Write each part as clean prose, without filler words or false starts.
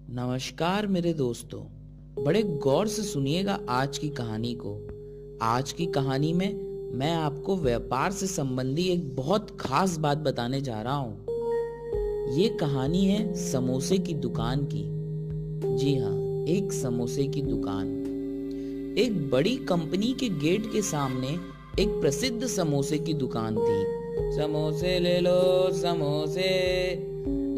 नमस्कार मेरे दोस्तों। बड़े गौर से सुनिएगा आज की कहानी को। आज की कहानी में मैं आपको व्यापार से संबंधी एक बहुत खास बात बताने जा रहा हूँ। ये कहानी है समोसे की दुकान की। जी हाँ, एक समोसे की दुकान। एक बड़ी कंपनी के गेट के सामने एक प्रसिद्ध समोसे की दुकान थी। समोसे ले लो समोसे।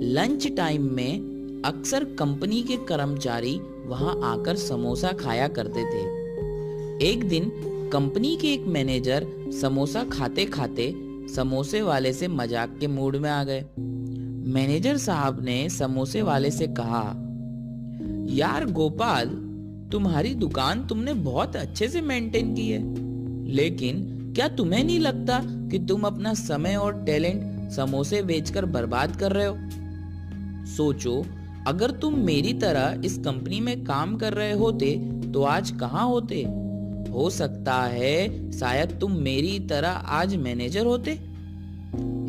लंच टाइम में अक्सर कंपनी के कर्मचारी वहां आकर समोसा खाया करते थे। एक दिन कंपनी के एक मैनेजर समोसा खाते खाते समोसे वाले से मजाक के मूड में आ गए। मैनेजर साहब ने समोसे वाले से कहा, यार गोपाल, तुम्हारी दुकान तुमने बहुत अच्छे से मेंटेन की है, लेकिन क्या तुम्हें नहीं लगता कि तुम अपना समय और टैलेंट समोसे बेचकर बर्बाद कर रहे हो? सोचो, अगर तुम मेरी तरह इस कंपनी में काम कर रहे होते तो आज कहाँ होते? हो सकता है शायद तुम मेरी तरह आज मैनेजर होते।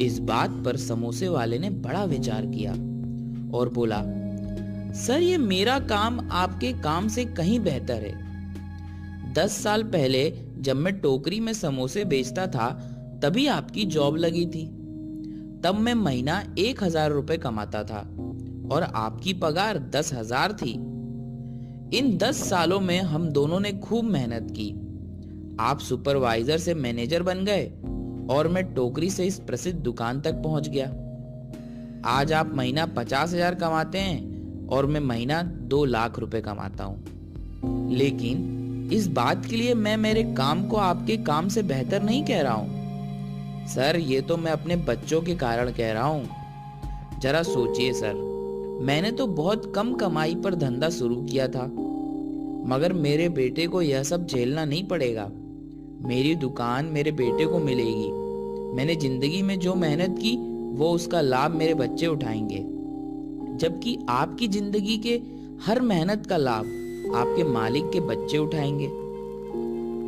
इस बात पर समोसे वाले ने बड़ा विचार किया और बोला, सर, ये मेरा काम आपके काम से कहीं बेहतर है। 10 साल पहले जब मैं टोकरी में समोसे बेचता था तभी आपकी जॉब लगी थी। तब मैं महीना 1,000 रुपए कमाता था और आपकी पगार 10,000 थी। इन 10 सालों में हम दोनों ने खूब मेहनत की। आप सुपरवाइजर से मैनेजर बन गए और मैं टोकरी से इस प्रसिद्ध दुकान तक पहुंच गया। आज आप महीना 50,000 कमाते हैं और मैं महीना 2 लाख रुपए कमाता हूं। लेकिन इस बात के लिए मैं मेरे काम को आपके काम से बेहतर नहीं कह रहा हूं। सर, ये तो मैं अपने बच्चों के कारण कह रहा हूं। जरा सोचिए सर, मैंने तो बहुत कम कमाई पर धंधा शुरू किया था, मगर मेरे बेटे को यह सब झेलना नहीं पड़ेगा। मेरी दुकान मेरे बेटे को मिलेगी। मैंने जिंदगी में जो मेहनत की वो उसका लाभ मेरे बच्चे उठाएंगे, जबकि आपकी जिंदगी के हर मेहनत का लाभ आपके मालिक के बच्चे उठाएंगे।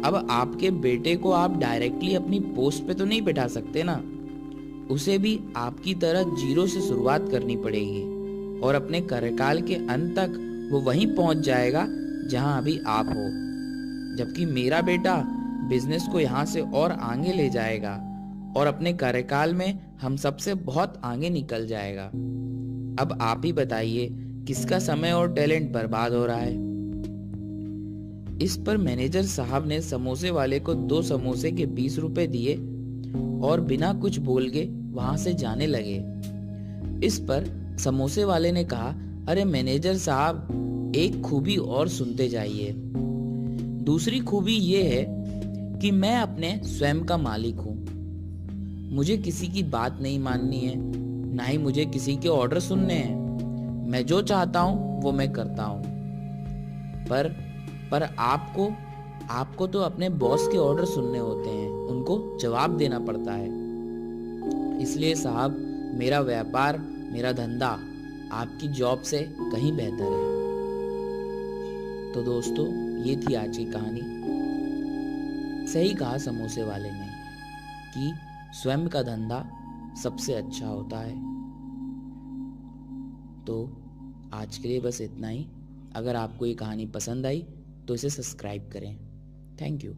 अब आपके बेटे को आप डायरेक्टली अपनी पोस्ट पे तो नहीं बैठा सकते ना, उसे भी आपकी तरह जीरो से शुरुआत करनी पड़ेगी और अपने कार्यकाल के अंत तक वो वहीं पहुंच जाएगा जहां अभी आप हो। जबकि मेरा बेटा बिजनेस को यहां से और आगे ले जाएगा और अपने कार्यकाल में हम सबसे बहुत आगे निकल जाएगा। अब आप ही बताइए, किसका समय और टैलेंट बर्बाद हो रहा है? इस पर मैनेजर साहब ने समोसे वाले को 2 समोसे के 20 रुपए दिए और बिना कुछ बोल के वहां से जाने लगे। इस पर समोसे वाले ने कहा, अरे मैनेजर साहब, एक खूबी और सुनते जाइए। दूसरी खूबी ये है कि मैं अपने स्वयं का मालिक हूँ। मुझे किसी की बात नहीं माननी है, ना ही मुझे किसी के ऑर्डर सुनने हैं। मैं जो चाहता हूँ वो मैं करता हूँ। पर आपको तो अपने बॉस के ऑर्डर सुनने होते हैं, उनको जवाब देना पड़ता है। इसलिए साहब, मेरा व्यापार, मेरा धंधा आपकी जॉब से कहीं बेहतर है। तो दोस्तों, ये थी आज की कहानी। सही कहा समोसे वाले ने कि स्वयं का धंधा सबसे अच्छा होता है। तो आज के लिए बस इतना ही। अगर आपको ये कहानी पसंद आई तो इसे सब्सक्राइब करें। Thank you.